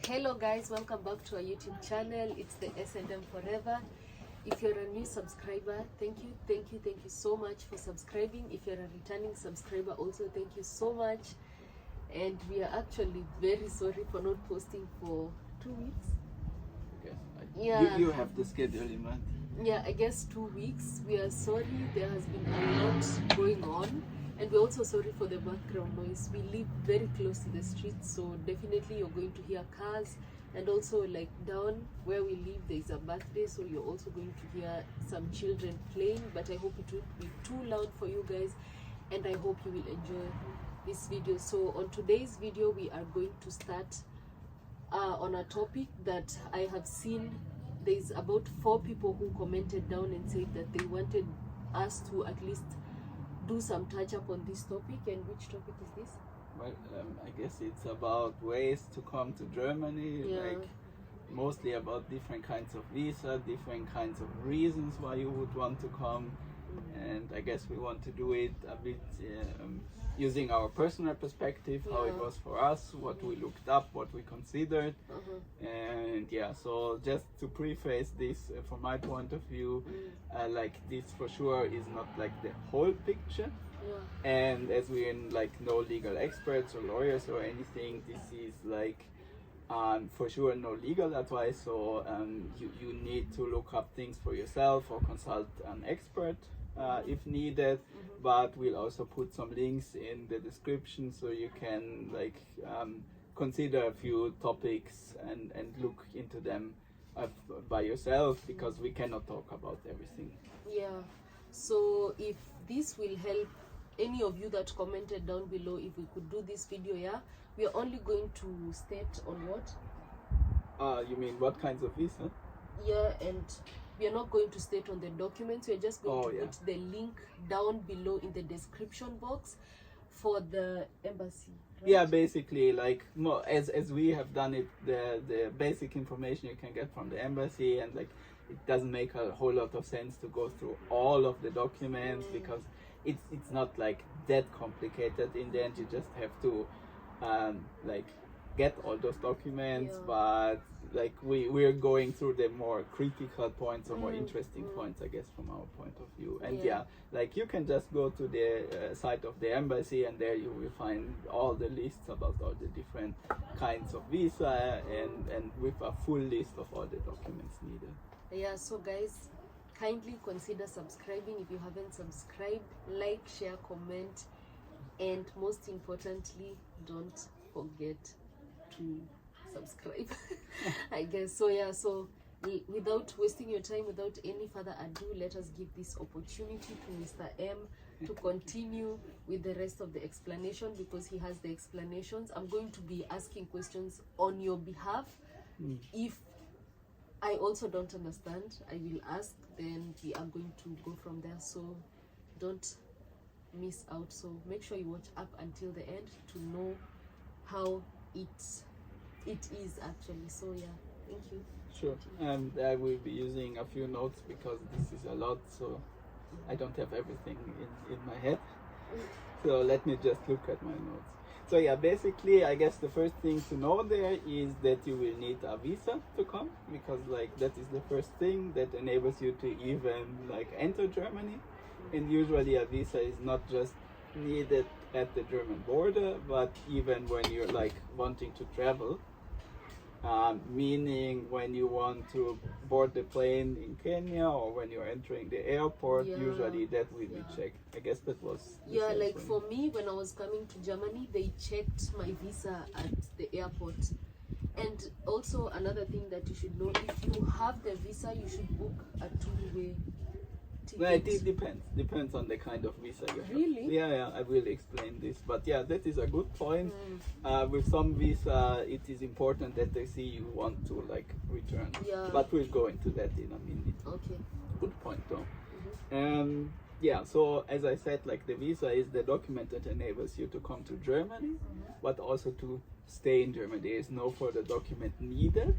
Hello guys, welcome back to our YouTube channel. It's the S&M Forever. If you're a new subscriber, thank you so much for subscribing. If you're a returning subscriber also, thank you so much. And we are actually very sorry for not posting for 2 weeks. Okay. Yeah. You have the schedule in mind. Yeah, I guess 2 weeks. We are sorry, there has been a lot going on. And we're also sorry for the background noise. We live very close to the street, so definitely you're going to hear cars. And also, like down where we live, there's a birthday, so you're also going to hear some children playing. But I hope it won't be too loud for you guys, and I hope you will enjoy this video. So on today's video, we are going to start on a topic that I have seen. There's about 4 people who commented down and said that they wanted us to at least do some touch up on this topic. And which topic is this? Well, I guess it's about ways to come to Germany, like mostly about different kinds of visa, different kinds of reasons why you would want to come. And I guess we want to do it a bit using our personal perspective, how it was for us, what we looked up, what we considered. And yeah, so just to preface this, from my point of view, like this for sure is not like the whole picture. And as we're like no legal experts or lawyers or anything, this is like for sure no legal advice, so you need to look up things for yourself or consult an expert if needed. But we'll also put some links in the description so you can like consider a few topics and look into them by yourself, because we cannot talk about everything. Yeah, so if this will help any of you that commented down below, if we could do this video, we are only going to state on what? You mean what kinds of visa? Yeah, and we are not going to state on the documents. We are just going to put the link down below in the description box for the embassy. Right? Yeah, basically, like more as we have done it, the basic information you can get from the embassy, and like it doesn't make a whole lot of sense to go through all of the documents because it's not like that complicated. In the end, you just have to like get all those documents, but like we're going through the more critical points or more interesting points, I guess, from our point of view. And like you can just go to the site of the embassy, and there you will find all the lists about all the different kinds of visa, and with a full list of all the documents needed. Yeah, so guys, kindly consider subscribing if you haven't subscribed. Like, share, comment, and most importantly, don't forget to subscribe. I guess so. Yeah, so without wasting your time, without any further ado, let us give this opportunity to Mr. M to continue with the rest of the explanation, because he has the explanations. I'm going to be asking questions on your behalf. If I also don't understand, I will ask, then we are going to go from there. So don't miss out. So make sure you watch up until the end to know how it is actually. So yeah, thank you. Sure. And I will be using a few notes because this is a lot, so I don't have everything in my head. So let me just look at my notes. So yeah, basically, I guess the first thing to know there is that you will need a visa to come, because like that is the first thing that enables you to even like enter Germany. And usually a visa is not just needed at the German border, but even when you're like wanting to travel, meaning when you want to board the plane in Kenya or when you're entering the airport, usually that will be checked. I guess that was like for me, when I was coming to Germany, they checked my visa at the airport. And also another thing that you should know, if you have the visa, you should book a 2-way ticket. No, it depends on the kind of visa you have. Really? Yeah, I will explain this. But yeah, that is a good point. With some visa, it is important that they see you want to like return. But we'll go into that in a minute. Okay. Good point though. Yeah, so as I said, like the visa is the document that enables you to come to Germany, but also to stay in Germany. There is no further document needed,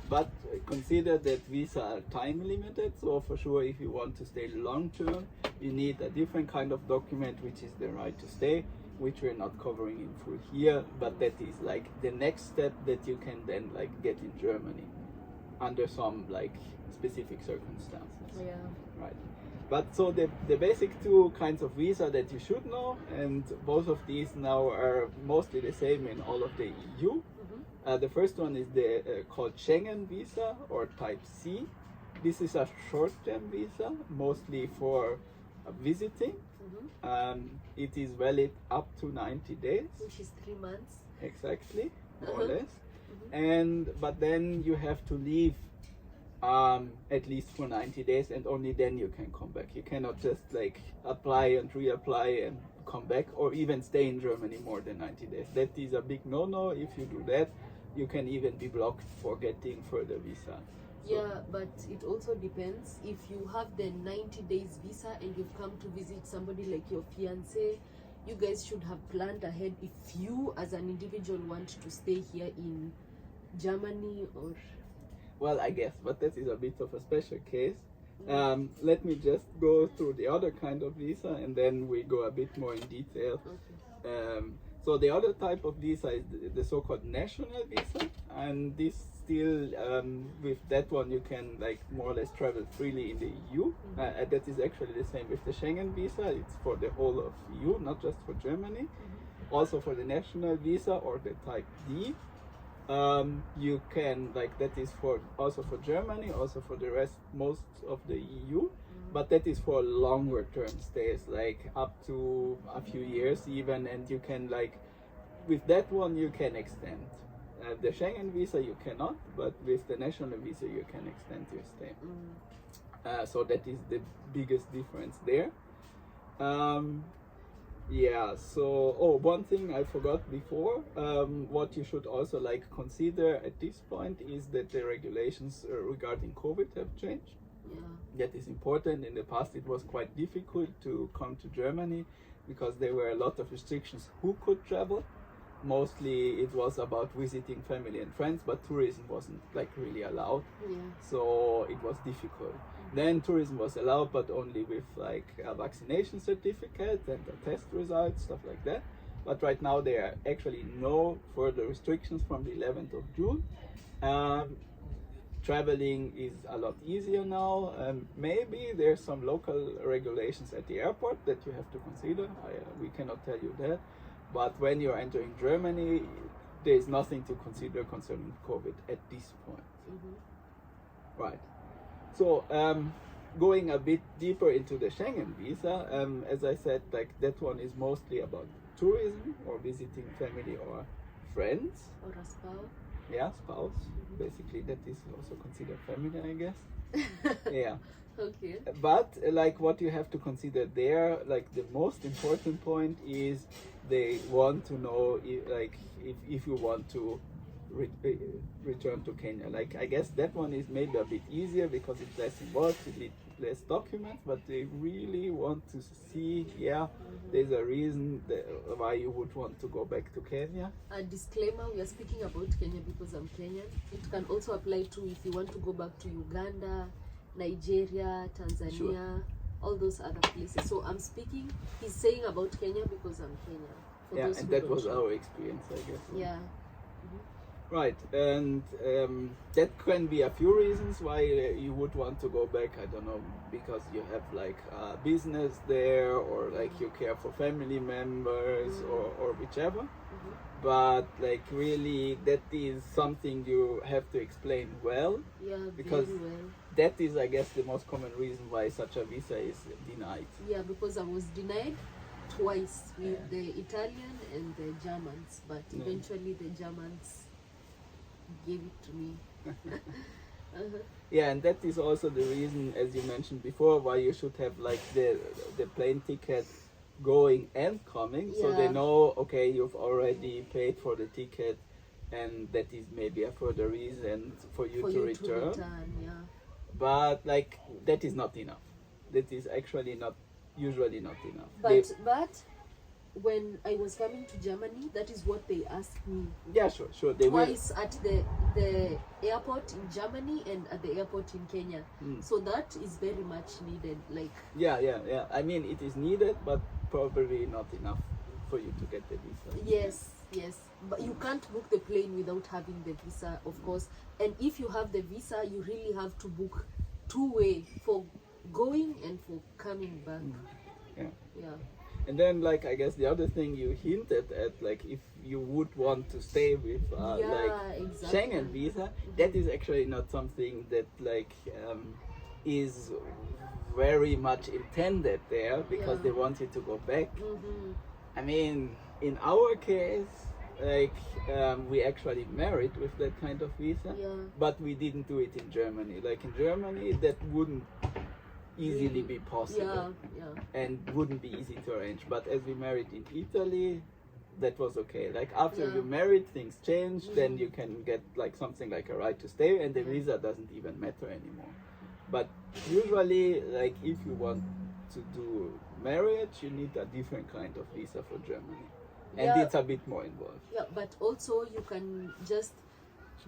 but consider that visa are time limited, so for sure if you want to stay long term, you need a different kind of document, which is the right to stay. which we're not covering in full here, but that is like the next step that you can then like get in Germany under some like specific circumstances. Yeah. Right. But so the basic two kinds of visa that you should know, and both of these now are mostly the same in all of the EU. The first one is the called Schengen Visa, or Type C. This is a short-term visa, mostly for visiting. It is valid up to 90 days. Which is 3 months. Exactly, more or less. And but then you have to leave at least for 90 days, and only then you can come back. You cannot just like apply and reapply and come back, or even stay in Germany more than 90 days. That is a big no-no. If you do that, you can even be blocked for getting further visa. Yeah, but it also depends. If you have the 90 days visa and you've come to visit somebody like your fiance, you guys should have planned ahead if you as an individual want to stay here in Germany or... Well, I guess, but that is a bit of a special case. Let me just go through the other kind of visa, and then we go a bit more in detail. Okay. So the other type of visa is the so-called national visa, and this still, with that one you can like more or less travel freely in the EU. That is actually the same with the Schengen visa. It's for the whole of EU, not just for Germany. Also for the national visa, or the Type D, you can, like, that is for also for Germany, also for the rest, most of the EU, but that is for longer term stays, like up to a few years even, and you can, like, with that one you can extend. The Schengen visa you cannot, but with the national visa you can extend your stay. So that is the biggest difference there. Yeah, so one thing I forgot before, what you should also like consider at this point is that the regulations regarding COVID have changed. That is important. In the past it was quite difficult to come to Germany because there were a lot of restrictions who could travel. Mostly it was about visiting family and friends, but tourism wasn't like really allowed. So it was difficult. Then tourism was allowed, but only with like a vaccination certificate and a test result, stuff like that. But right now there are actually no further restrictions from the 11th of June. Traveling is a lot easier now. Maybe there's some local regulations at the airport that you have to consider. We cannot tell you that. But when you're entering Germany, there is nothing to consider concerning COVID at this point. Right. So going a bit deeper into the Schengen visa, as I said, like that one is mostly about tourism or visiting family or friends. Or a spouse. Yeah, spouse. Basically, that is also considered family, I guess. Yeah. Okay. But like what you have to consider there, like the most important point is they want to know if you want to return to Kenya. Like I guess that one is maybe a bit easier because it's less involved, it's less documents, but they really want to see, there's a reason why you would want to go back to Kenya. A disclaimer, we are speaking about Kenya because I'm Kenyan. It can also apply to if you want to go back to Uganda, Nigeria, Tanzania, all those other places. So he's saying about Kenya because I'm Kenyan. And that was our experience, I guess. Yeah. Right, and that can be a few reasons why you would want to go back. I don't know, because you have like a business there, or like you care for family members, or whichever. But like really, that is something you have to explain well. Yeah, because very well. That is, I guess, the most common reason why such a visa is denied. Yeah, because I was denied twice with the Italian and the Germans, but eventually the Germans gave it to me. Yeah, and that is also the reason, as you mentioned before, why you should have like the plane ticket going and coming, so they know, okay, you've already paid for the ticket, and that is maybe a further reason for you to return. But like that is not enough. That is actually usually not enough. But when I was coming to Germany, that is what they asked me. Yeah, sure. They twice at the airport in Germany and at the airport in Kenya. So that is very much needed. Like yeah. I mean, it is needed, but probably not enough for you to get the visa. Yes, yes. But you can't book the plane without having the visa, of course. And if you have the visa, you really have to book two-way for going and for coming back. Yeah. Yeah. And then, like, I guess the other thing you hinted at, like, if you would want to stay with, exactly. Schengen visa, that is actually not something that, like, is very much intended there because they want you to go back. I mean, in our case, like, we actually married with that kind of visa, but we didn't do it in Germany. Like, in Germany, that wouldn't easily be possible and wouldn't be easy to arrange. But as we married in Italy, that was okay. Like, after you married, things changed, then you can get like something like a right to stay, and the visa doesn't even matter anymore. But usually, like, if you want to do marriage, you need a different kind of visa for Germany, and it's a bit more involved. Yeah, but also you can just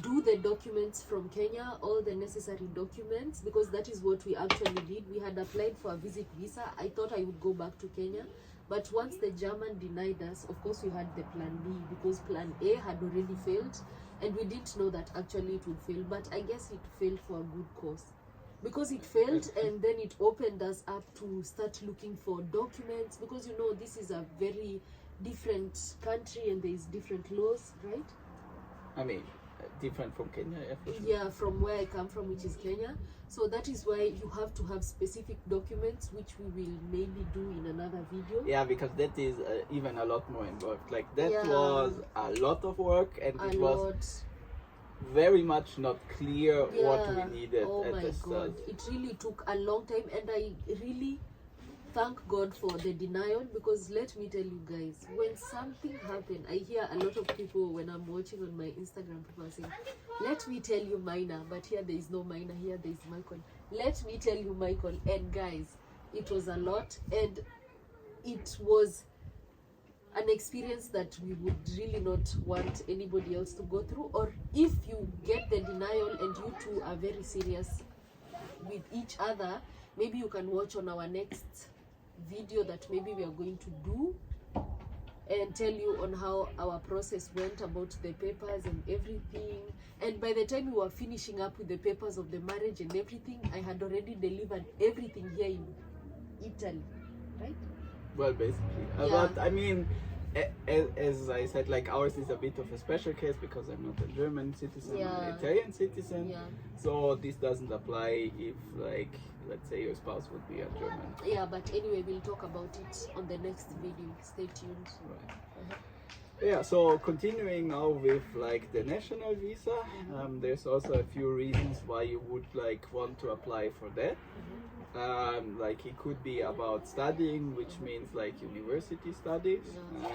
do the documents from Kenya, all the necessary documents, because that is what we actually did. We had applied for a visit visa. I thought I would go back to Kenya, but once the German denied us, of course we had the plan B, because plan A had already failed, and we didn't know that actually it would fail. But I guess it failed for a good cause, because it failed, and then it opened us up to start looking for documents, because you know this is a very different country and there is different laws, right? I mean, different from Kenya, for sure. Yeah, from where I come from, which is Kenya. So that is why you have to have specific documents, which we will maybe do in another video. Yeah, because that is even a lot more involved. Like, that was a lot of work, and it was very much not clear what we needed at the start. It really took a long time, and I really thank God for the denial, because let me tell you guys, when something happened, I hear a lot of people when I'm watching on my Instagram, people are saying, let me tell you Minor, but here there is no Minor, here there is Michael. Let me tell you Michael. And guys, it was a lot, and it was an experience that we would really not want anybody else to go through. Or if you get the denial and you two are very serious with each other, maybe you can watch on our next video that maybe we are going to do and tell you on how our process went about the papers and everything. And by the time we were finishing up with the papers of the marriage and everything, I had already delivered everything here in Italy, right? Well, basically. But I mean, as I said, like, ours is a bit of a special case because I'm not a German citizen, I'm an Italian citizen. So this doesn't apply if, like, let's say your spouse would be a German. Yeah, but anyway, we'll talk about it on the next video. Stay tuned. Right. Yeah, so continuing now with, like, the national visa, there's also a few reasons why you would, like, want to apply for that. Like, it could be about studying, which means like university studies,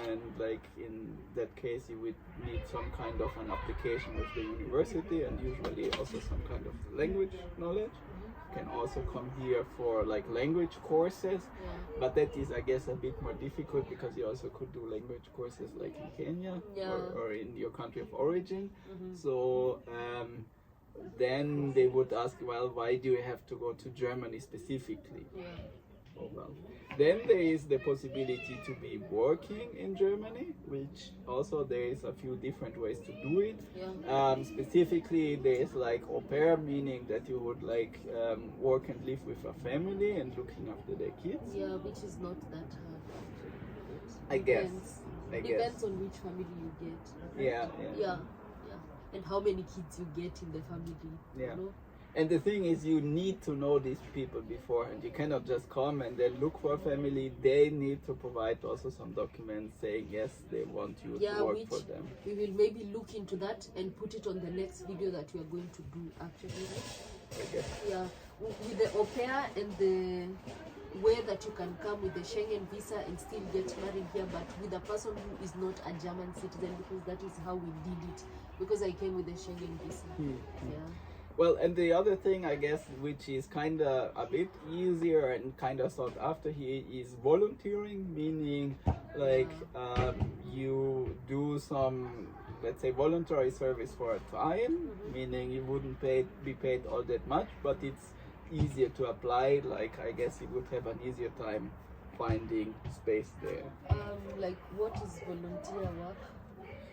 and like in that case you would need some kind of an application with the university, and usually also some kind of language knowledge. You can also come here for like language courses, but that is, I guess, a bit more difficult because you also could do language courses like in Kenya or in your country of origin. So then they would ask, well, why do you have to go to Germany specifically? Oh, well. Then there is the possibility to be working in Germany, which also there is a few different ways to do it. Specifically, there is like au pair, meaning that you would like work and live with a family and looking after their kids. Yeah, which is not that hard. I guess. Depends on which family you get. Yeah. And how many kids you get in the family. You know? And the thing is, you need to know these people beforehand. You cannot just come and then look for a family. They need to provide also some documents saying yes, they want you to work for them. We will maybe look into that and put it on the next video that we are going to do actually. I guess. Yeah, with the au pair and the way that you can come with the Schengen visa and still get married here, but with a person who is not a German citizen, because that is how we did it. Because I came with the Schengen visa. Well, and the other thing, I guess, which is kind of a bit easier and kind of sought after here is volunteering, meaning like you do some, let's say, voluntary service for a time, meaning you wouldn't be paid all that much, but it's easier to apply. Like, I guess you would have an easier time finding space there. Like what is volunteer work?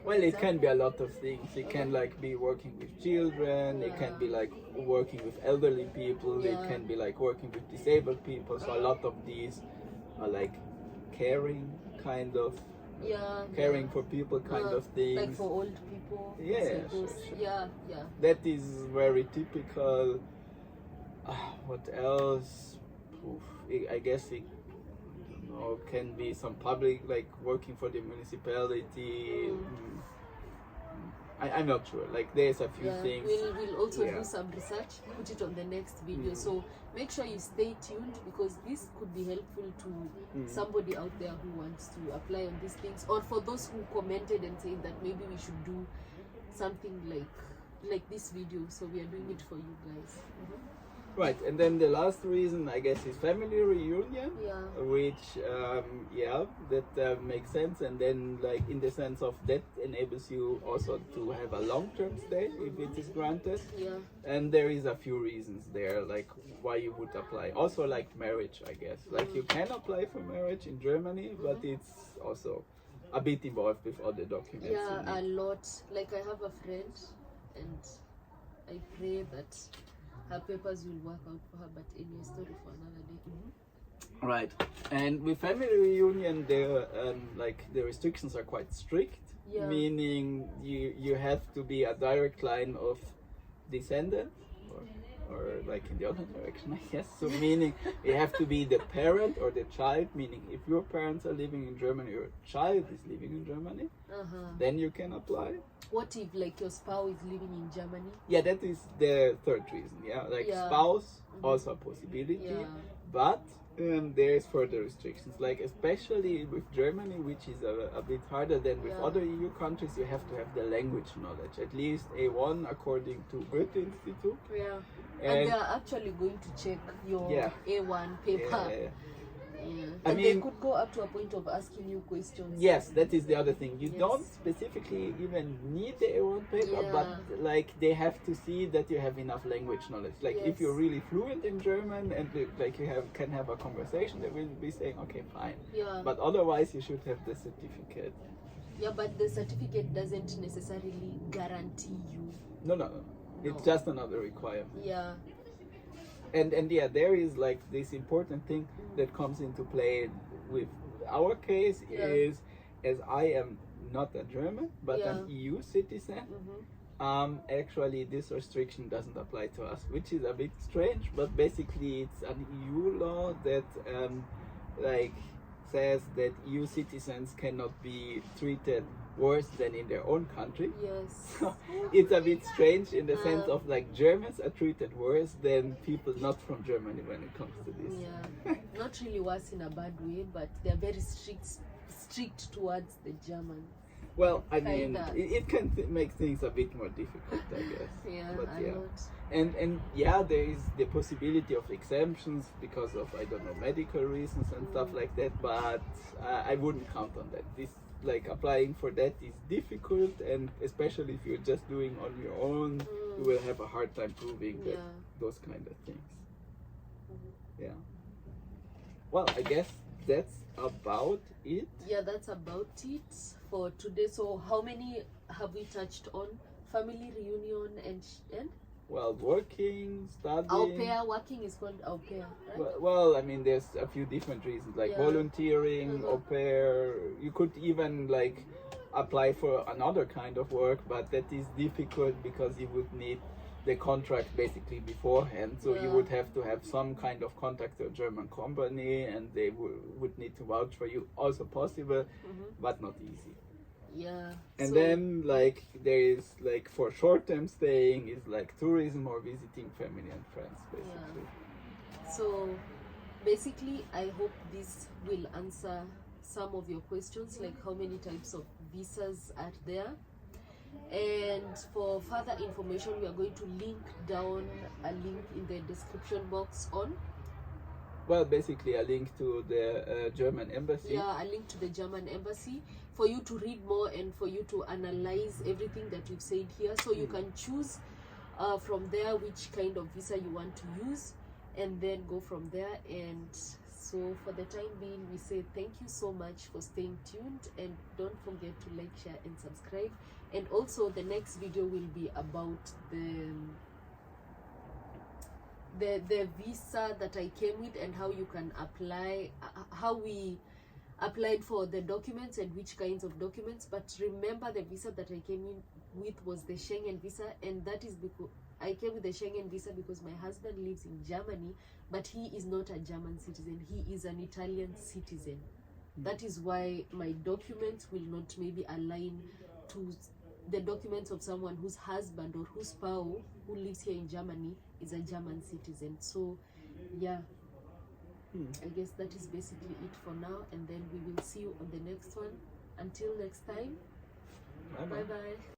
Well, it can be a lot of things. It can like be working with children. It can be like working with elderly people. It can be like working with disabled people. So a lot of these are like caring kind of, caring for people kind of things. Like for old people. Yeah, So sure. Yeah. That is very typical. What else? I guess it can be some public, like working for the municipality. I'm not sure. Like there's a few things. We'll also do some research, put it on the next video. So make sure you stay tuned, because this could be helpful to somebody out there who wants to apply on these things, or for those who commented and saying that maybe we should do something like this video. So we are doing it for you guys. Right, and then the last reason, I guess, is family reunion, which, that makes sense. And then, like, in the sense of that enables you also to have a long-term stay if it is granted. And there is a few reasons there, like, why you would apply. Also, like marriage, I guess. Like, you can apply for marriage in Germany, but it's also a bit involved with other documents. Yeah, a lot. Like, I have a friend, and I pray that her papers will work out for her, but any story for another day. Right, and with family reunion, the restrictions are quite strict, meaning you have to be a direct line of descendant, or like in the other direction, I guess. So meaning you have to be the parent or the child, meaning if your parents are living in Germany, your child is living in Germany, then you can apply. What if like your spouse is living in Germany? Yeah, that is the third reason. Spouse, also a possibility, but there is further restrictions, like especially with Germany, which is a bit harder than with other EU countries. You have to have the language knowledge, at least A1 according to Goethe Institute. And they are actually going to check your A1 paper. And they could go up to a point of asking you questions. Yes, that is the other thing. You don't specifically even need the A1 paper, but like they have to see that you have enough language knowledge. Like if you're really fluent in German and like you can have a conversation, they will be saying, okay, fine. But otherwise, you should have the certificate. Yeah, but the certificate doesn't necessarily guarantee you. No. It's just another requirement. And there is like this important thing that comes into play with our case is, as I am not a German but an EU citizen, actually this restriction doesn't apply to us, which is a bit strange, but basically it's an EU law that like says that EU citizens cannot be treated worse than in their own country. So it's a bit strange in the sense of like Germans are treated worse than people not from Germany when it comes to this. Not really worse in a bad way, but they're very strict towards the Germans. Well, I mean, it can make things a bit more difficult, I guess. And there is the possibility of exemptions because of, I don't know, medical reasons and stuff like that, but I wouldn't count on that. This, like, applying for that is difficult, and especially if you're just doing on your own, you will have a hard time proving that those kind of things. Well, I guess that's about it. That's about it for today. So how many have we touched on? Family reunion and well, working, studying. Au pair, working is called au pair, right? Well, I mean, there's a few different reasons, like volunteering, au pair. You could even like apply for another kind of work, but that is difficult because you would need the contract basically beforehand. So you would have to have some kind of contact to a German company, and they would need to vouch for you. Also possible, but not easy. And then like there is like for short-term staying is like tourism or visiting family and friends basically. So basically I hope this will answer some of your questions, like how many types of visas are there. And for further information we are going to link down a link in the description box on, well, basically a link to the German embassy. A link to the German embassy for you to read more and for you to analyze everything that we've said here. So you can choose from there which kind of visa you want to use, and then go from there and So for the time being, we say thank you so much for staying tuned, and don't forget to like, share and subscribe. And also the next video will be about the visa that I came with, and how you can apply, how we applied for the documents and which kinds of documents. But remember, the visa that I came in with was the Schengen Visa, and that is because I came with the Schengen Visa because my husband lives in Germany, but he is not a German citizen, he is an Italian citizen. That is why my documents will not maybe align to the documents of someone whose husband or whose spouse who lives here in Germany is a German citizen. So yeah, I guess that is basically it for now, and then we will see you on the next one. Until next time, bye bye.